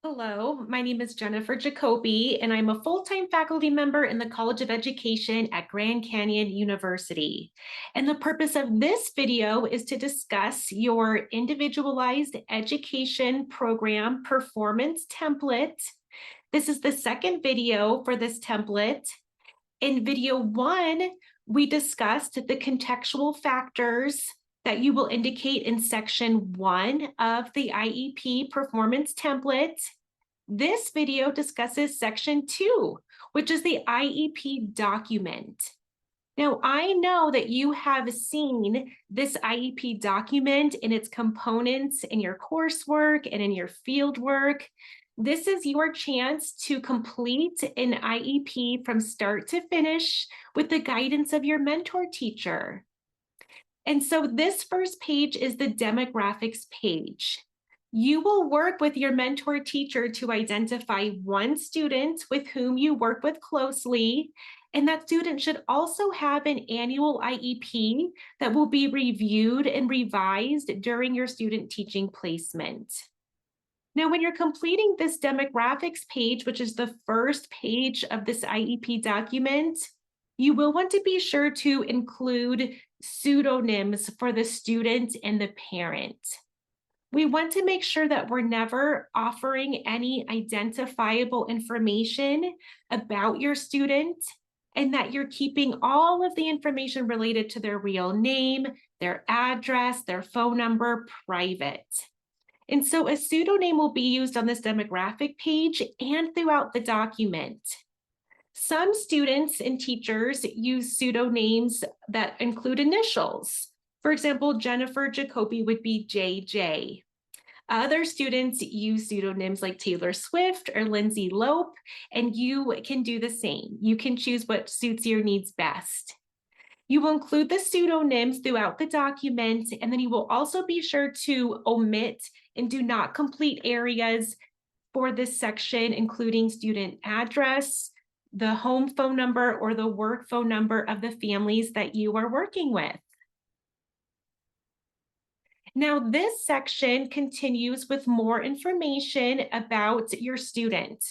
Hello, my name is Jennifer Jacoby, and I'm a full-time faculty member in the College of Education at Grand Canyon University. And the purpose of this video is to discuss your individualized education program performance template. This is the second video for this template. In video one, we discussed the contextual factors that you will indicate in section 1 of the IEP performance template. This video discusses section 2, which is the IEP document. Now, I know that you have seen this IEP document in its components in your coursework and in your fieldwork. This is your chance to complete an IEP from start to finish with the guidance of your mentor teacher. And so this first page is the demographics page. You will work with your mentor teacher to identify one student with whom you work with closely, and that student should also have an annual IEP that will be reviewed and revised during your student teaching placement. Now, when you're completing this demographics page, which is the first page of this IEP document, you will want to be sure to include pseudonyms for the student and the parent. We want to make sure that we're never offering any identifiable information about your student, and that you're keeping all of the information related to their real name, their address, their phone number private. And so a pseudonym will be used on this demographic page and throughout the document. Some students and teachers use pseudonyms that include initials. For example, Jennifer Jacoby would be JJ. Other students use pseudonyms like Taylor Swift or Lindsay Lope, and you can do the same. You can choose what suits your needs best. You will include the pseudonyms throughout the document, and then you will also be sure to omit and do not complete areas for this section, including student address, the home phone number, or the work phone number of the families that you are working with. Now, this section continues with more information about your student.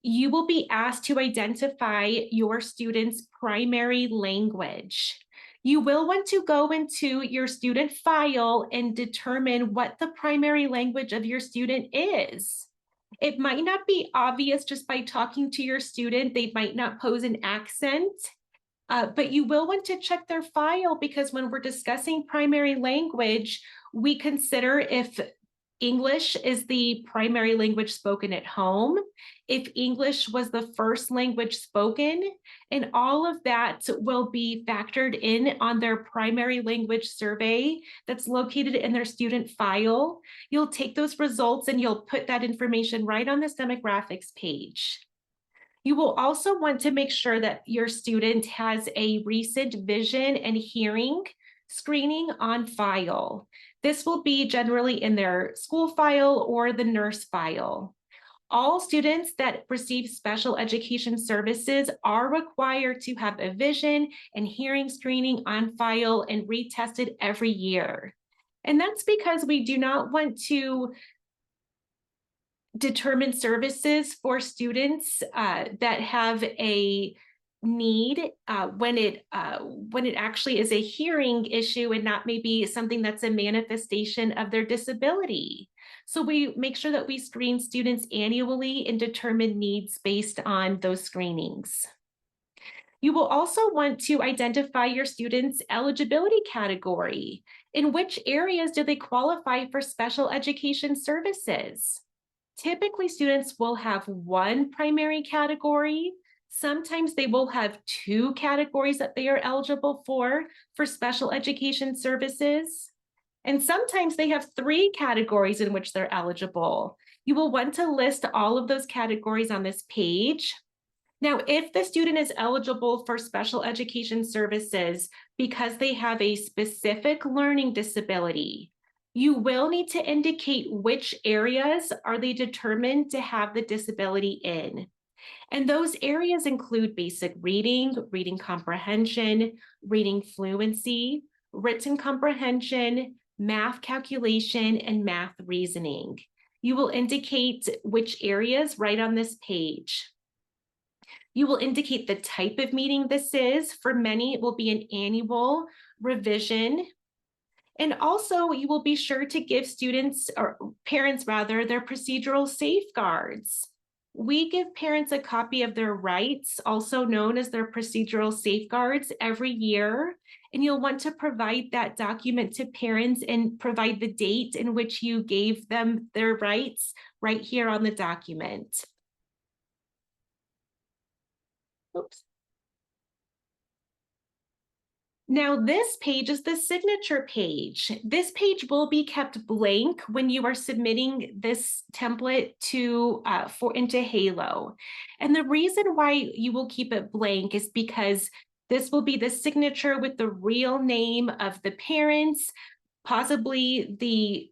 You will be asked to identify your student's primary language. You will want to go into your student file and determine what the primary language of your student is. It might not be obvious just by talking to your student. They might not pose an accent. But you will want to check their file, because when we're discussing primary language, we consider if English is the primary language spoken at home, if English was the first language spoken, and all of that will be factored in on their primary language survey that's located in their student file. You'll take those results and you'll put that information right on this demographics page. You will also want to make sure that your student has a recent vision and hearing screening on file. This will be generally in their school file or the nurse file. All students that receive special education services are required to have a vision and hearing screening on file and retested every year. And that's because we do not want to determine services for students that have a need when it actually is a hearing issue and not maybe something that's a manifestation of their disability. So we make sure that we screen students annually and determine needs based on those screenings. You will also want to identify your students' eligibility category. In which areas do they qualify for special education services? Typically, students will have one primary category. Sometimes they will have two categories that they are eligible for special education services. And sometimes they have three categories in which they're eligible. You will want to list all of those categories on this page. Now, if the student is eligible for special education services because they have a specific learning disability, you will need to indicate which areas are they determined to have the disability in. And those areas include basic reading, reading comprehension, reading fluency, written comprehension, math calculation, and math reasoning. You will indicate which areas right on this page. You will indicate the type of meeting this is. For many, it will be an annual revision. And also, you will be sure to give students, or parents rather, their procedural safeguards. We give parents a copy of their rights, also known as their procedural safeguards, every year. And you'll want to provide that document to parents and provide the date in which you gave them their rights right here on the document. Oops. Now, this page is the signature page. This page will be kept blank when you are submitting this template into Halo. And the reason why you will keep it blank is because this will be the signature with the real name of the parents, possibly the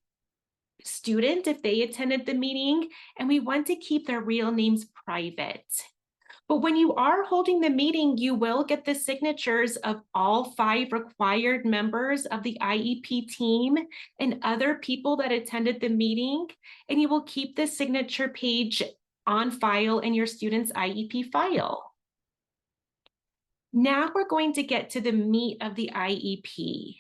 student if they attended the meeting, and we want to keep their real names private. But when you are holding the meeting, you will get the signatures of all 5 required members of the IEP team and other people that attended the meeting, and you will keep the signature page on file in your student's IEP file. Now we're going to get to the meat of the IEP.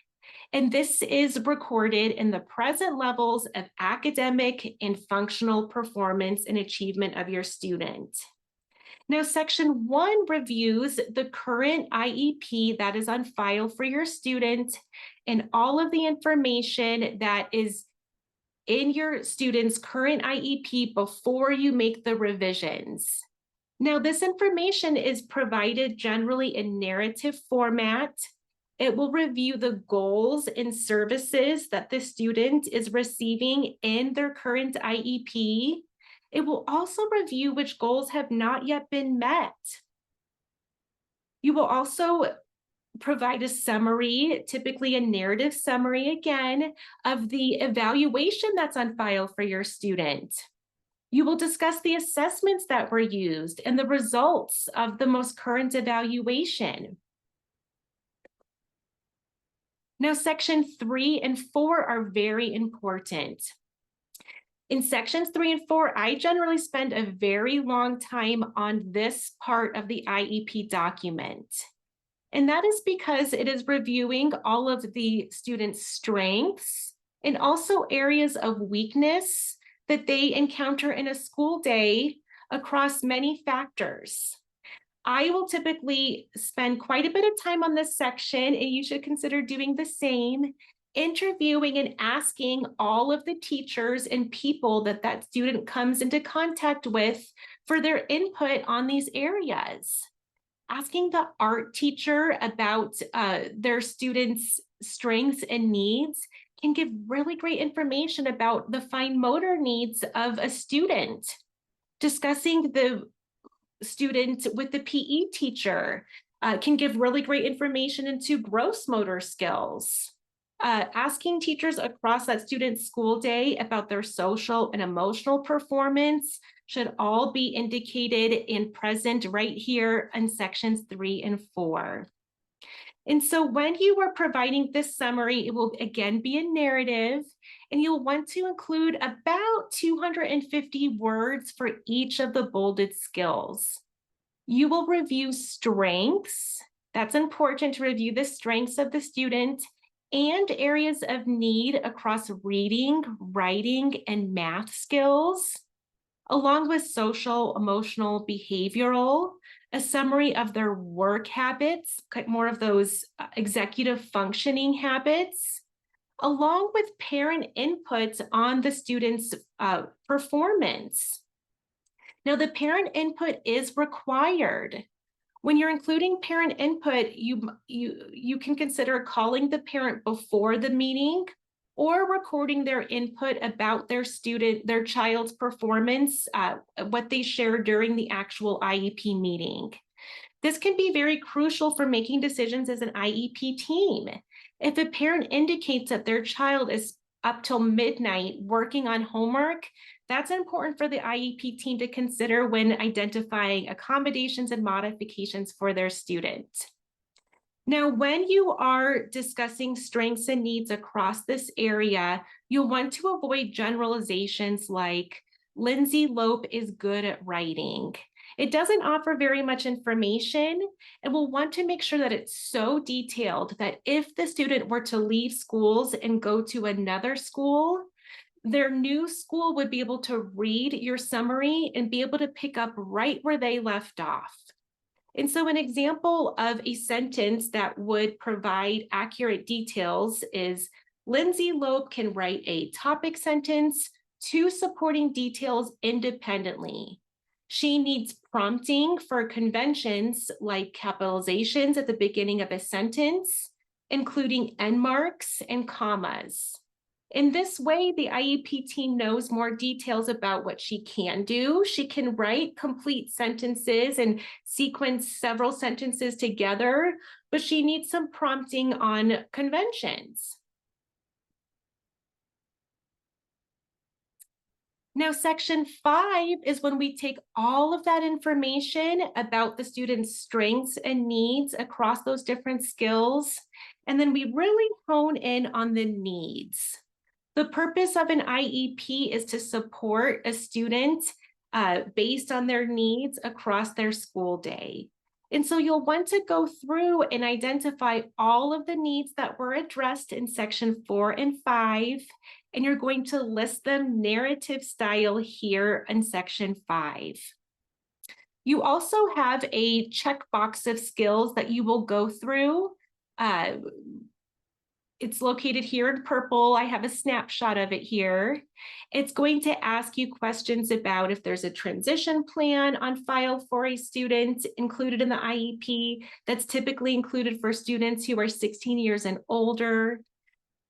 And this is recorded in the present levels of academic and functional performance and achievement of your student. Now, Section 1 reviews the current IEP that is on file for your student and all of the information that is in your student's current IEP before you make the revisions. Now, this information is provided generally in narrative format. It will review the goals and services that the student is receiving in their current IEP. It will also review which goals have not yet been met. You will also provide a summary, typically a narrative summary again, of the evaluation that's on file for your student. You will discuss the assessments that were used and the results of the most current evaluation. Now, Section 3 and 4 are very important. In sections 3 and 4, I generally spend a very long time on this part of the IEP document. And that is because it is reviewing all of the students' strengths and also areas of weakness that they encounter in a school day across many factors. I will typically spend quite a bit of time on this section, and you should consider doing the same, interviewing and asking all of the teachers and people that that student comes into contact with for their input on these areas. Asking the art teacher about their students' strengths and needs can give really great information about the fine motor needs of a student. Discussing the student with the PE teacher can give really great information into gross motor skills. Asking teachers across that student's school day about their social and emotional performance should all be indicated and present right here in sections 3 and 4. And so when you are providing this summary, it will again be a narrative, and you'll want to include about 250 words for each of the bolded skills. You will review strengths. That's important to review the strengths of the student and areas of need across reading, writing, and math skills, along with social, emotional, behavioral, a summary of their work habits, more of those executive functioning habits, along with parent input on the student's performance. Now, the parent input is required. When you're including parent input, you can consider calling the parent before the meeting or recording their input about their child's performance, what they shared during the actual IEP meeting. This can be very crucial for making decisions as an IEP team. If a parent indicates that their child is up till midnight working on homework, that's important for the IEP team to consider when identifying accommodations and modifications for their student. Now, when you are discussing strengths and needs across this area, You'll want to avoid generalizations like Lindsay Lope is good at writing. It doesn't offer very much information, and we'll want to make sure that it's so detailed that if the student were to leave schools and go to another school, their new school would be able to read your summary and be able to pick up right where they left off. And so an example of a sentence that would provide accurate details is Lindsay Lope can write a topic sentence, 2 supporting details independently. She needs prompting for conventions like capitalizations at the beginning of a sentence, including end marks and commas. In this way, the IEP team knows more details about what she can do. She can write complete sentences and sequence several sentences together, but she needs some prompting on conventions. Now, section 5 is when we take all of that information about the student's strengths and needs across those different skills, and then we really hone in on the needs. The purpose of an IEP is to support a student based on their needs across their school day. And so you'll want to go through and identify all of the needs that were addressed in section 4 and 5, and you're going to list them narrative style here in section 5. You also have a checkbox of skills that you will go through. It's located here in purple. I have a snapshot of it here. It's going to ask you questions about if there's a transition plan on file for a student included in the IEP. That's typically included for students who are 16 years and older.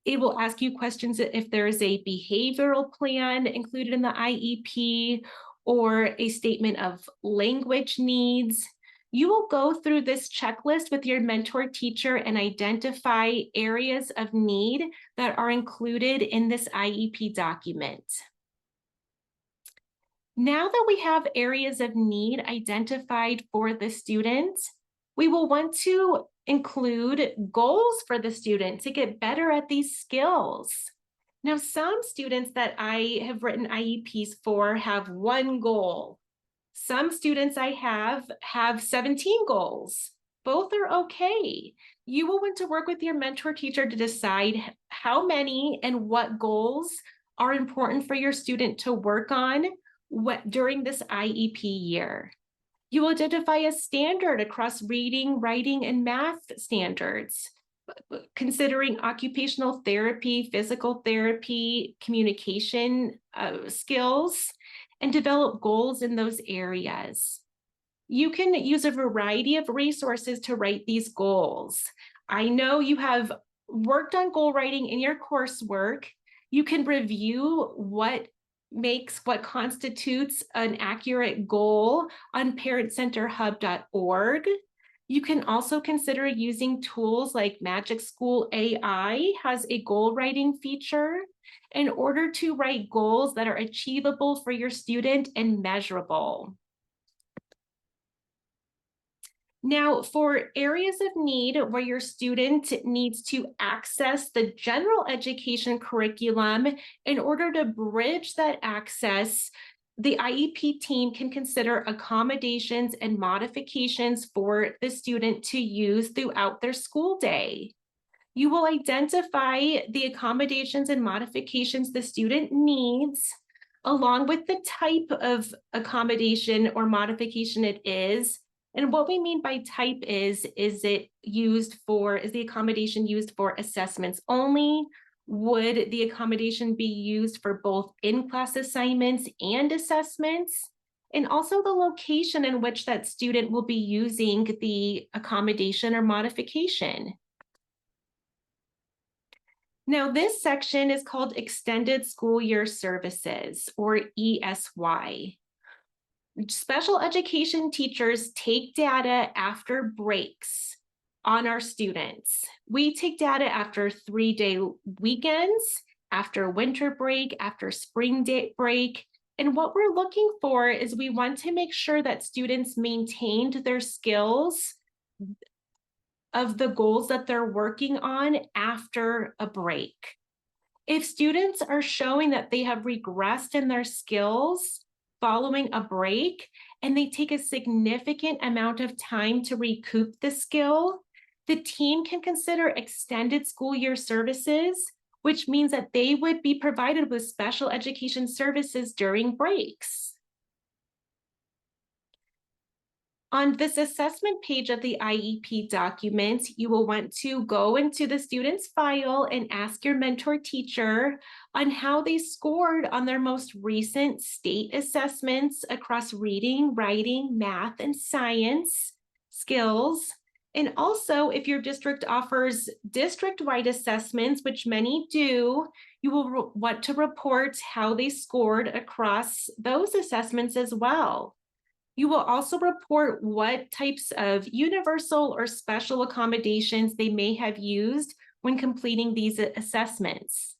It will ask you questions if there is a behavioral plan included in the IEP or a statement of language needs. You will go through this checklist with your mentor teacher and identify areas of need that are included in this IEP document. Now that we have areas of need identified for the student, we will want to include goals for the student to get better at these skills. Now, some students that I have written IEPs for have one goal. Some students I have 17 goals. Both are okay. You will want to work with your mentor teacher to decide how many and what goals are important for your student to work on during this IEP year. You will identify a standard across reading, writing, and math standards, considering occupational therapy, physical therapy, communication skills, and develop goals in those areas. You can use a variety of resources to write these goals. I know you have worked on goal writing in your coursework. You can review what constitutes an accurate goal on parentcenterhub.org. You can also consider using tools like Magic School AI has a goal writing feature in order to write goals that are achievable for your student and measurable. Now, for areas of need where your student needs to access the general education curriculum in order to bridge that access, the IEP team can consider accommodations and modifications for the student to use throughout their school day. You will identify the accommodations and modifications the student needs, along with the type of accommodation or modification it is. And what we mean by type is the accommodation used for assessments only? Would the accommodation be used for both in-class assignments and assessments? And also the location in which that student will be using the accommodation or modification. Now, this section is called Extended School Year Services, or ESY. Special education teachers take data after breaks on our students. We take data after 3-day weekends, after winter break, after spring break. And what we're looking for is we want to make sure that students maintained their skills of the goals that they're working on after a break. If students are showing that they have regressed in their skills following a break, and they take a significant amount of time to recoup the skill, the team can consider extended school year services, which means that they would be provided with special education services during breaks. On this assessment page of the IEP document, you will want to go into the student's file and ask your mentor teacher on how they scored on their most recent state assessments across reading, writing, math, and science skills. And also, if your district offers district-wide assessments, which many do, you will want to report how they scored across those assessments as well. You will also report what types of universal or special accommodations they may have used when completing these assessments.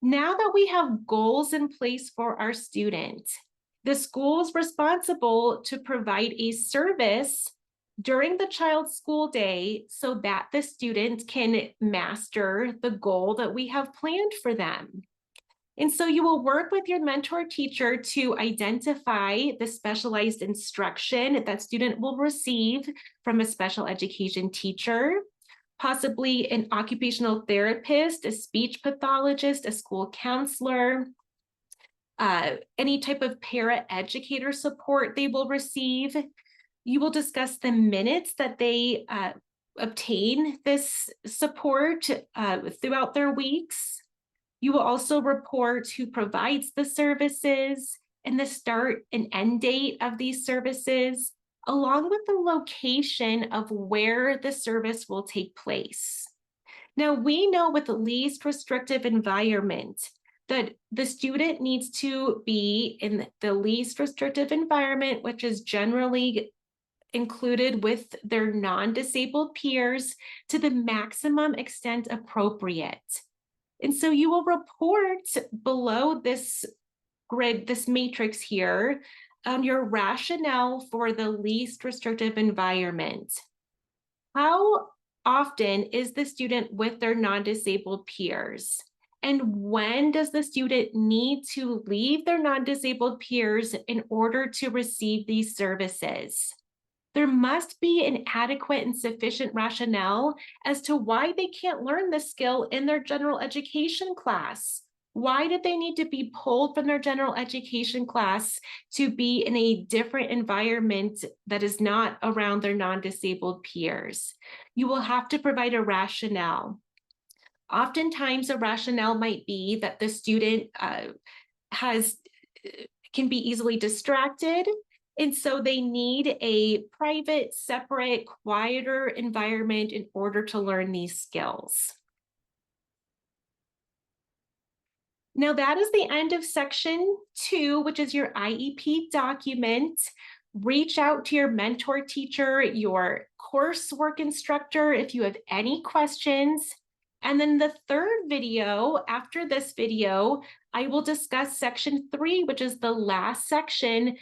Now that we have goals in place for our student, the school is responsible to provide a service during the child's school day so that the student can master the goal that we have planned for them. And so you will work with your mentor teacher to identify the specialized instruction that student will receive from a special education teacher, possibly an occupational therapist, a speech pathologist, a school counselor, any type of para-educator support they will receive. You will discuss the minutes that they obtain this support throughout their weeks. You will also report who provides the services and the start and end date of these services, along with the location of where the service will take place. Now, we know with the least restrictive environment that the student needs to be in the least restrictive environment, which is generally included with their non-disabled peers to the maximum extent appropriate. And so you will report below this grid, this matrix here, your rationale for the least restrictive environment. How often is the student with their non-disabled peers? And when does the student need to leave their non-disabled peers in order to receive these services? There must be an adequate and sufficient rationale as to why they can't learn this skill in their general education class. Why did they need to be pulled from their general education class to be in a different environment that is not around their non-disabled peers? You will have to provide a rationale. Oftentimes, a rationale might be that the student can be easily distracted, and so they need a private, separate, quieter environment in order to learn these skills. Now that is the end of section 2, which is your IEP document. Reach out to your mentor teacher, your coursework instructor if you have any questions. And then the third video, after this video, I will discuss section 3, which is the last section,